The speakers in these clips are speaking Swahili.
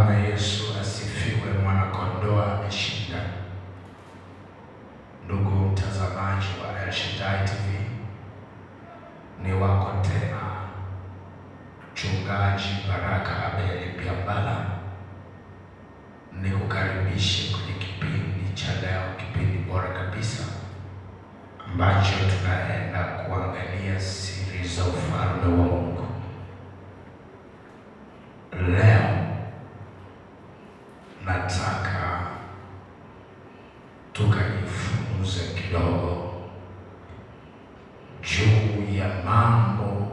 Bwana Yesu asifiwe. Mwanakondoo ameshinda. Ndugu mtazamaji wa El Shaddai TV, ni wako tena Mchungaji Baraka Abeli Byambala. Nikukaribishe kwenye kipindi cha leo, kipindi bora kabisa ambacho tunaenda kuangalia siri za ufalme wa Mungu. Leo nataka tukajifunze kidogo juu ya mambo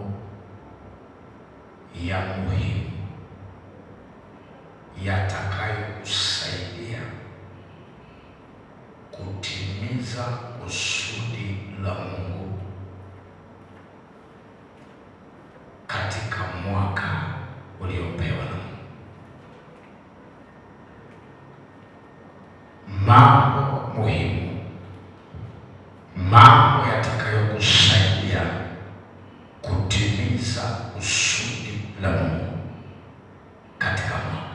ya muhimu yatakayokusaidia kutimiza kusudi la Mungu katika mwaka uliopewa na Mungu. Mambo muhimu, mambo yatakayokusaidia kutimiza kusudi la Mungu katika mwaka.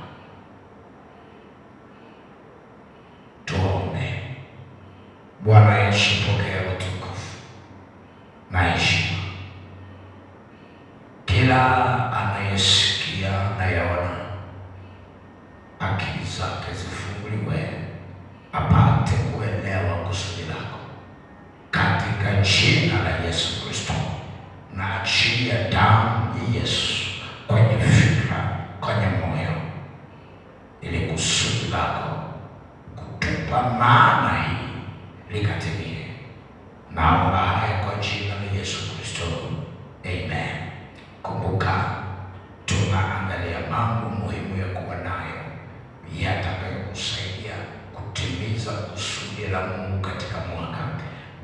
Tuombe. Bwana Yesu, pokea utukufu na heshima. Kila anayesikia na yaona, akili zake zifunguliwe apate kuelewa kusudi lako katika jina la Yesu Kristo. Na achilia damu ya Yesu kwenye fikra, kwenye moyo, ili kusudi lako kutupa maana hii likatimie. Naomba haya kwa jina la Yesu Kristo, amen. Kumbuka, tunaangalia mambo muhimu ya kuwa nayo yatakayokusaidia kutimiza kusudi la Mungu katika mwaka.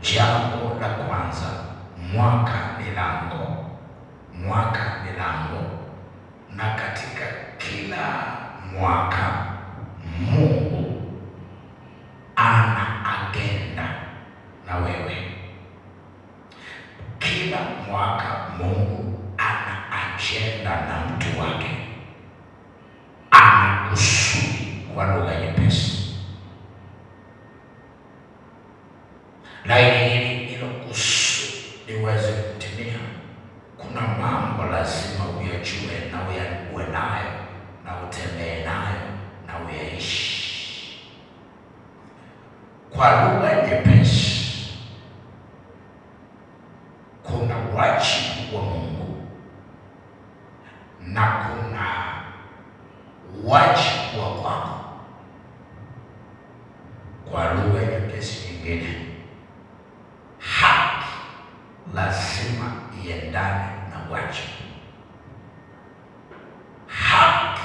Jambo la kwanza, mwaka ni lango. Mwaka ni lango, na katika kila mwaka Mungu ana agenda na wewe. Kila mwaka Mungu ana agenda na mtu wake, ana kusudi, kwa lugha nyepesi. Na ili hilo kusudi liweze kutimia, kuna mambo lazima uyajue na uwe nayo na utembee nayo na uyaishi. Kwa lugha nyepesi, kuna wajibu wa Mungu na kuna wajibu wa kwako. Kwa lugha nyepesi nyingine, haki lazima iendane na wajibu. Haki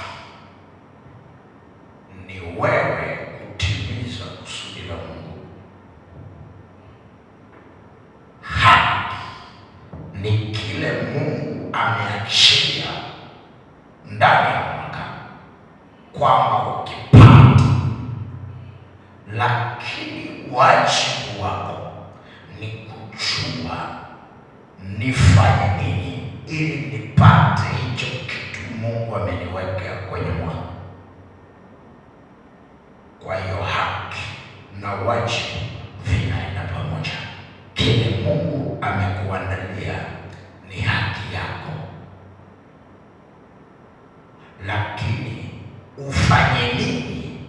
ni wewe kutimiza kusudi la Mungu. Haki ni kile Mungu ameachia ndani ya mwaka kwamba ukipata, lakini wajibu wako ni kujua nifanye nini ili nipate hicho kitu Mungu ameniwekea kwenye mwaka. Kwa hiyo haki na wajibu vinaenda pamoja. Kile Mungu amekuandalia ni haki yako, lakini ufanye nini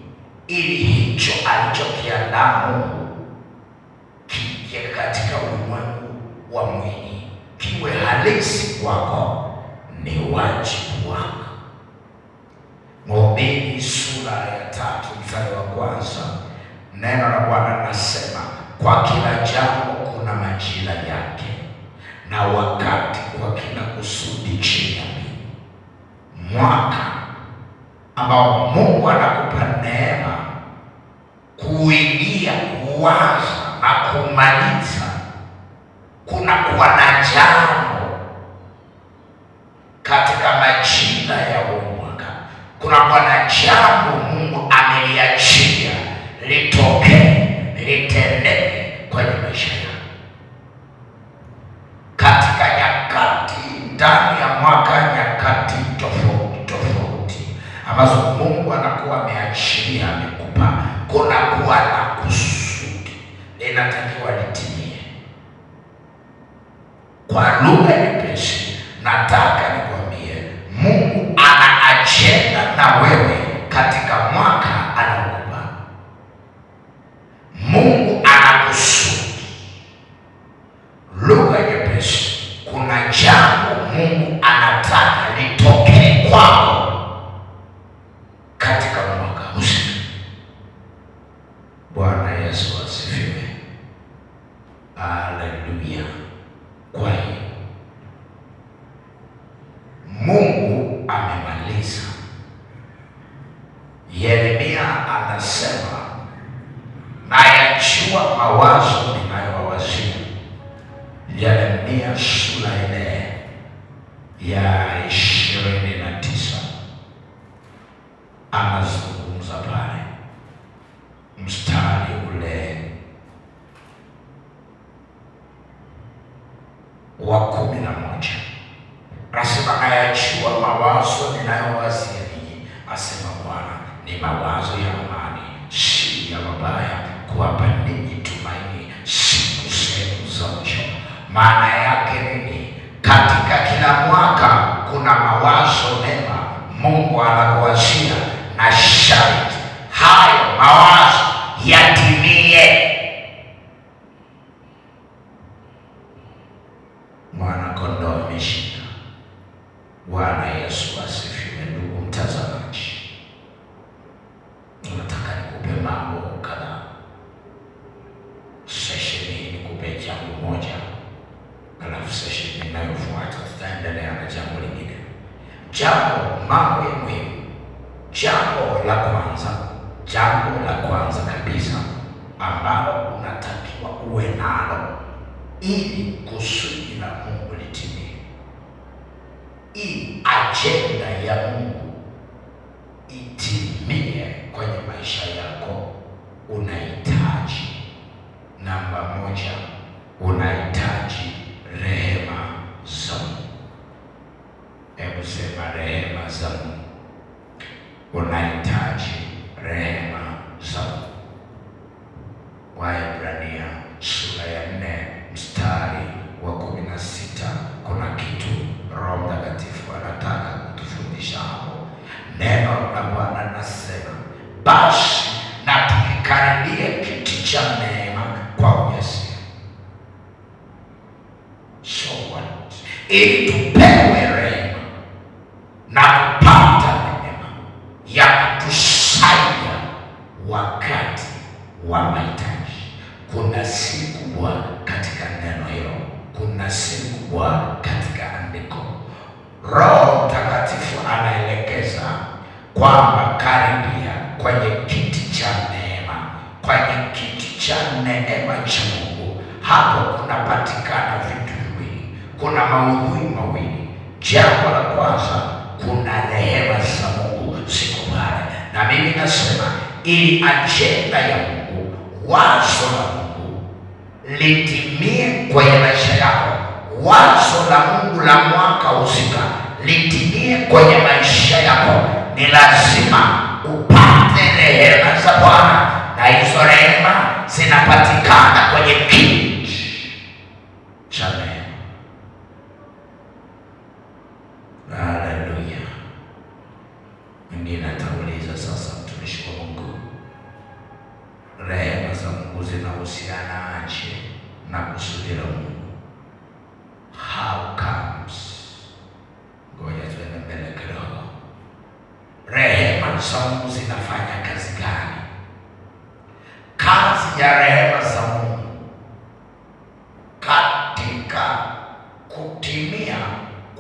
ili hicho alichokiandaa Mungu kije katika ulimwengu wa mwili, kiwe halisi kwako, ni wajibu wako. Mhubiri sura ya 3 mstari wa kwanza, neno la Bwana linasema, kwa kila jambo kuna majira yake na wakati kwa kila kusudi chini ya mbingu. Mwaka ambao Mungu anakupa neema kuingia, kuanza na kumaliza, kuna kuwa na jambo katika majira ya huu mwaka. Kuna kuwa na jambo Mungu ameliachia litokee, litendeke kwenye maisha yako katika nyakati ndani ya mwaka, nyakati tofauti tofauti ambazo Mungu anakuwa ameachilia, amekupa, kuna kuwa na kusudi linatakiwa litimie. Kwa lugha nyepesi, nataka nikwambie, Mungu ana ajenda na wewe katika mwaka anaokupa. Mungu ana kusudi. Lugha nyepesi, kuna jambo Mungu anataka litokee kwako katika mwaka husika. Bwana Yesu asifiwe. Haleluya. Kwa hiyo Mungu amemaliza. Yeremia anasema, nayajua mawazo ninayowawazia. Yeremia sura ile ya 29 anazungumza pale mstari ule wa 11, anasema, nayajua mawazo ninayowazia ninyi, asema Bwana, ni mawazo ya amani, si ya mabaya, kuwapa ninyi tumaini siku zenu za mwisho. Maana yake nini? Katika kila mwaka kuna mawazo mema Mungu anakuwazia, na sharti hayo mawazo yatimie. Mwana kondoo ameshinda. Bwana Yesu asifiwe. Ndugu mtazamaji, nataka nikupe mambo kadhaa. Session hii nikupe jambo moja, alafu session inayofuata tutaendelea na jambo lingine. Mambo ya muhimu. Jambo la kwanza kabisa ambalo unatakiwa uwe nalo ili kusudi la Mungu litimie, ili ajenda ya Mungu itimie kwenye maisha yako, unahitaji namba moja, unahitaji rehema za Mungu. Hebu sema rehema za Mungu. Unahitaji rehema za Mungu. Waebrania sura ya 4 mstari wa 16, kuna kitu Roho Mtakatifu anataka kutufundisha hapo. Neno la Bwana linasema, basi na tukikaribie kiti cha neema kwa ujasiri. So what? Ili tupewe rehema na kupata neema ya kutusaidia wakati wa mahitaji. Kuna si kubwa katika neno hilo, kuna si kubwa katika andiko. Roho Mtakatifu anaelekeza kwamba karibia kwenye kiti cha neema, kwenye kiti cha neema cha Mungu. Hapo kunapatikana vitu viwili, kuna maudhui mawili. Jambo la kwanza, kuna rehema za Mungu ziko pale, na mimi nasema ili ajenda ya Mungu, wazo la Mungu litimie kwenye maisha yako, wazo la Mungu la mwaka husika litimie kwenye maisha yako, ni lazima upate rehema za Bwana, na hizo rehema zinapatikana kwenye kiti cha neema. Haleluya. Mwingine atauliza, sasa mtumishi wa Mungu, rehema za Mungu zinahusiana aje na kusudi la Mungu? How comes? Ngoja tuende mbele kidogo. Rehema za Mungu zinafanya kazi gani? Kazi ya rehema za Mungu katika kutimia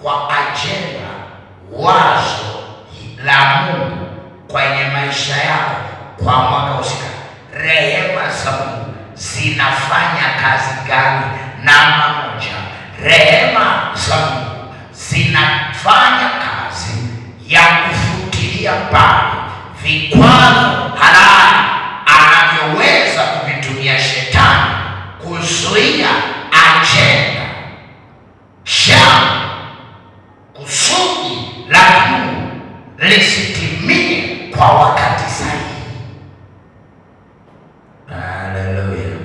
kwa ajenda, wazo la Mungu kwenye maisha yako kwa mwaka husika. Rehema za Mungu zinafanya kazi gani? Namba moja, rehema za Mungu zinafanya kazi ya kufutilia mbali vikwazo halali anavyoweza kuvitumia shetani kuzuia ajenda, shamba, kusudi la Mungu lisitimie kwa wakati sahihi. Haleluya,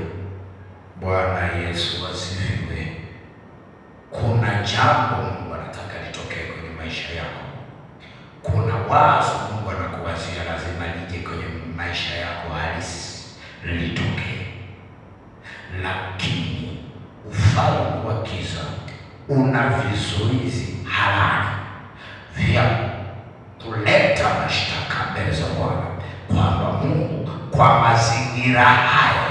Bwana Yesu asifiwe. Kuna jambo Mungu anataka litokee kwenye maisha yako. Kuna wazo Mungu anakuwazia, lazima lije kwenye maisha yako halisi litokee. Lakini ufalme wa giza una vizuizi halali vya kuleta mashtaka mbele za Bwana, kwamba Mungu, kwa mazingira haya,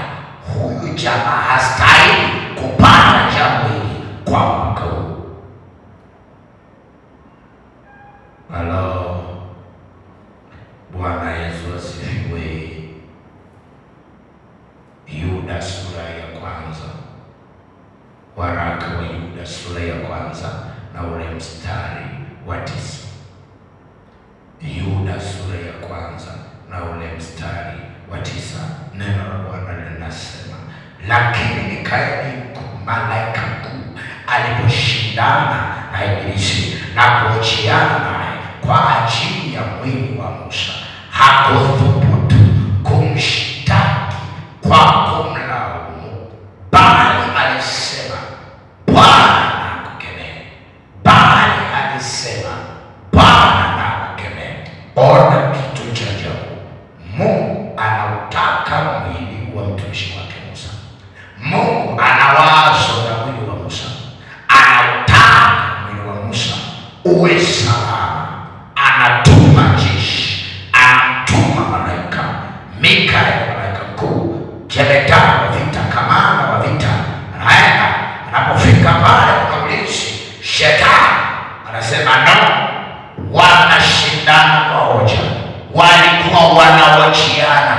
huyu jamaa hastahili kupata jambo hili kwa mwaka huu. Halo, Bwana Yesu asifiwe. Yuda sura ya kwanza, waraka wa Yuda sura ya kwanza na ule mstari wa 9. Yuda sura ya kwanza na ule mstari wa 9, neno la Bwana linasema, lakini Mikaeli malaika mkuu aliposhindana na Ibilisi na kuojiana naye kwa ajili ya mwili wa Musa, hakuthubutu kumshtaki kwa kumlaumu, bali alisema Bwana nakukemea, bali alisema Bwana nakukemea. Ona kitu cha ajabu. Mungu anautaka mwili wa mtumishi wake Musa. Mungu anawazo na mwili wa Musa, anautaka mwili wa Musa uwe salama. Anatuma jeshi, anatuma malaika Mikaeli malaika mkuu, jemedari wa vita, kamanda wa vita, anaenda. Anapofika pale kuna ulinzi, shetani anasema no. Wanashindana kwa hoja, walikuwa wanaojiana.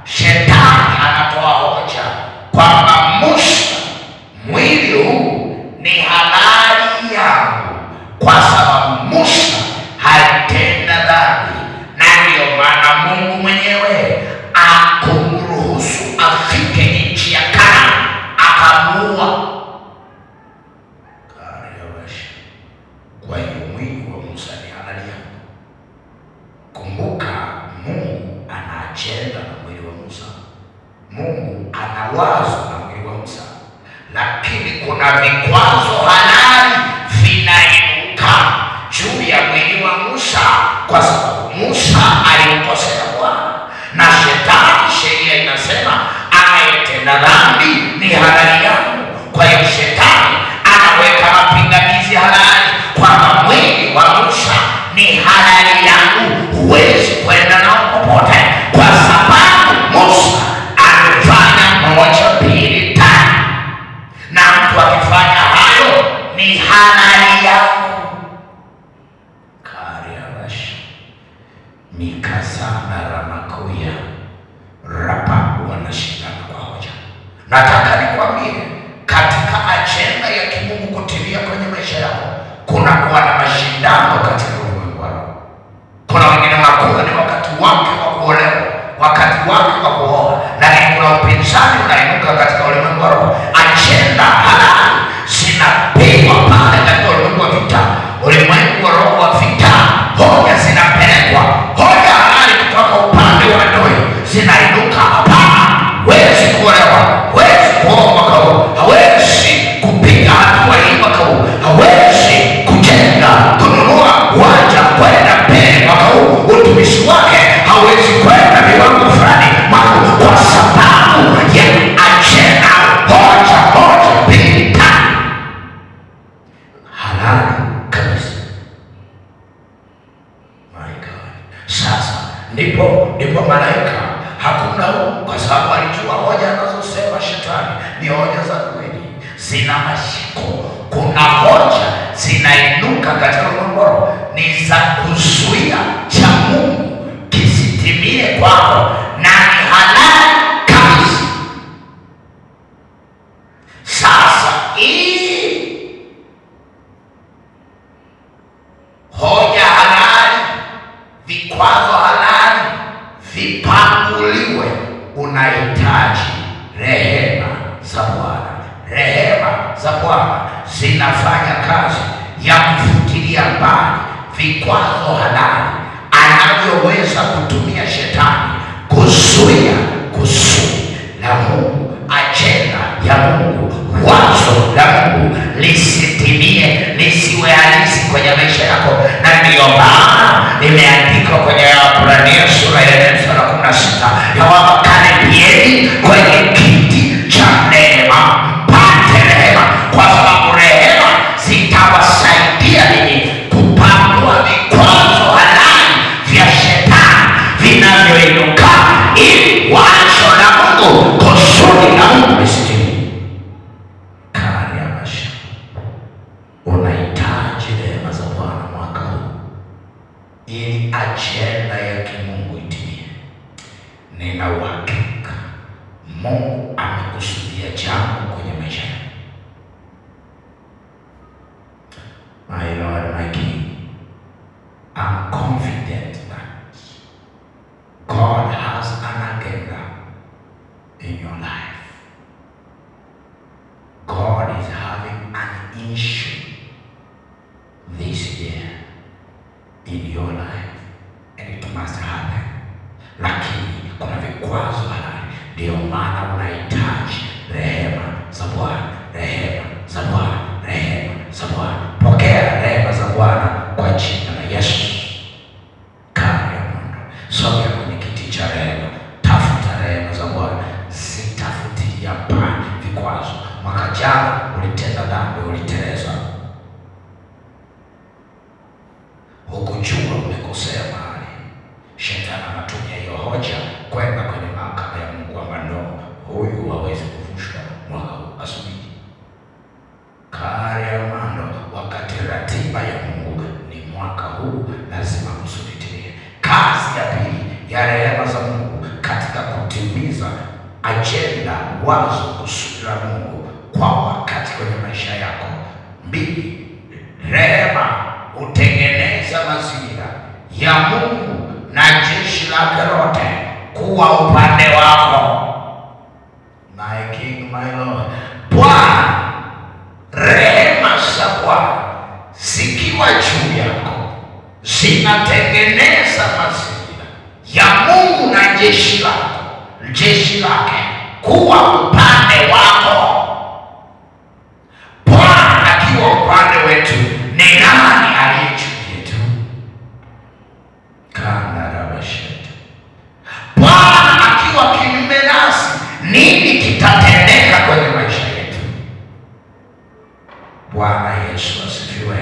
Shetani anatoa hoja kwamba Musa, mwili huu ni halali yangu, kwa sababu Musa alitenda dhambi, na ndiyo maana Mungu mwenyewe akumruhusu afike nchi ya Kanaani, akamuua. Kwa hiyo mwili wa Musa ni halali yangu. Kumbuka, Mungu ana ajenda na mwili wa Musa. Mungu ana wazo na mwili wa Musa, lakini kuna vikwazo halali vinainuka juu ya mwili wa Musa, kwa sababu Musa alimkosea Bwana, na shetani, sheria inasema anayetenda dhambi ni halali yangu. Kwa hiyo shetani anaweka mapingamizi halali kwamba mwili wa Musa ni halali yangu, huwezi kwenda nao popote, kwa sababu Musa amefanya 1, 2, 3, na mtu akifanya hayo ni halali yangu. Kariabash mikasana ramakuya rapa, wanashindana kwa hoja. Nataka nikwambie, katika ajenda ya kimungu kutimia kwenye maisha yako, kuna kuwa na mashindano katika ulimwengu wa roho. Kuna wengine wakuwa ni wakati wake wa kuolewa, wakati wake wa kuoa, lakini kuna upinzani unainuka katika ulimwengu wa roho. Ajenda halali zinapigwa pale katika ulimwengu wa vita. Ulimwengu wa roho wa vita, hoja zinapelekwa, hoja halali kutoka upande wa adui zinainuka. Hapana, huwezi kuolewa, huwezi kuoa mwaka huu, hawezi kupiga hatua hii mwaka huu, hawezi kujenga, kununua uwanja, kwenda mbele mwaka huu, utumishi wake hawezi kwenda viwango fulani mwaka huu, kwa sababu ya ajenda, hoja 1, 2, 3 halali kabisa. My God. Sasa ndipo malaika hakuna, kwa sababu alijua hoja anazosema shetani ni hoja za kweli, zina mashiko. Kuna hoja zinainuka katika ulimwengu ni za kuzuia cha Mungu kisitimie kwako, na ni halali kabisa. Sasa hii hoja halali, vikwazo halali vipanguliwe, unahitaji rehema za Bwana. Rehema za Bwana zinafanya kazi ya kufutilia mbali vikwazo halali anavyoweza kutumia ajenda ya kimungu itimie. Nina uhakika Mungu amekusudia jambo kwenye maisha yako. My Lord, my King, I'm confident that God has an agenda in your life. God is having an issue this year in your life, and it must happen. Lakini kuna vikwazo halali, ndio maana unahitaji rehema za Bwana, rehema za Bwana, rehema za Bwana. Pokea rehema za Bwana kwa jina la Yesu. Sogea kwenye kiti cha rehema, tafuta rehema za Bwana, zitafutia mbali vikwazo. Mwaka jana ulitenda dhambi, uliteleza, hukujua umekosea mahali. Shetani anatumia hiyo hoja kwenda kwenye mahakama ya Mungu, kwamba huyu hawezi kuvushwa mwaka huu. Asubuhi Kariamando, wakati ratiba ya Mungu ni mwaka huu, lazima kusuditie. Kazi ya pili ya rehema za Mungu katika kutimiza ajenda, wazo, kusudi la Mungu kwa wakati kwenye maisha yako. 2, rehema hutengeneza mazingira ya Mungu na jeshi lake lote kuwa upande wako. My King, my Lord, Bwana, rehema za Bwana zikiwa juu yako zinatengeneza mazingira ya Mungu na jeshi lake kuwa upande wako. Bwana akiwa upande wetu, ni nani aliye juu yetu? Bwana akiwa kinyume nasi, nini kitatendeka kwenye maisha yetu? Bwana Yesu asifiwe.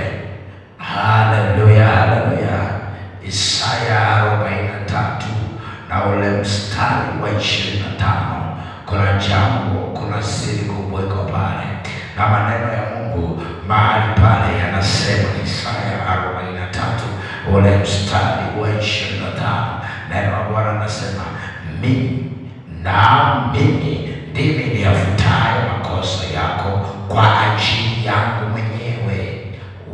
Haleluya, haleluya. Isaya 43 na ule mstari wa 25, kuna jambo, kuna siri kubwa iko pale, na maneno ya Mungu mahali pale yanasema. Isaya 43 ule mstari wa 25, neno la Bwana anasema, mimi ndimi niyafutaye makosa yako kwa ajili yangu mwenyewe,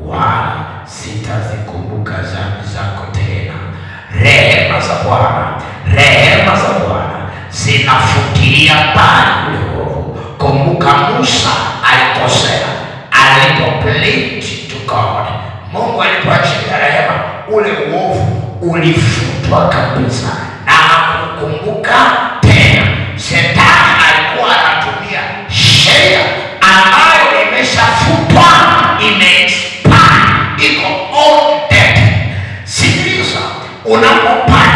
wala sitazikumbuka dhambi zako tena. Rehema za Bwana zinafutilia mbali ule uovu. Kumbuka Musa alikosea, alipoplead to God, Mungu alipoachilia rehema, ule uovu ulifutwa kabisa na hakukumbuka tena. Shetani alikuwa anatumia sheria ambayo imeshafutwa, iko outdated. Sikiliza, unapopata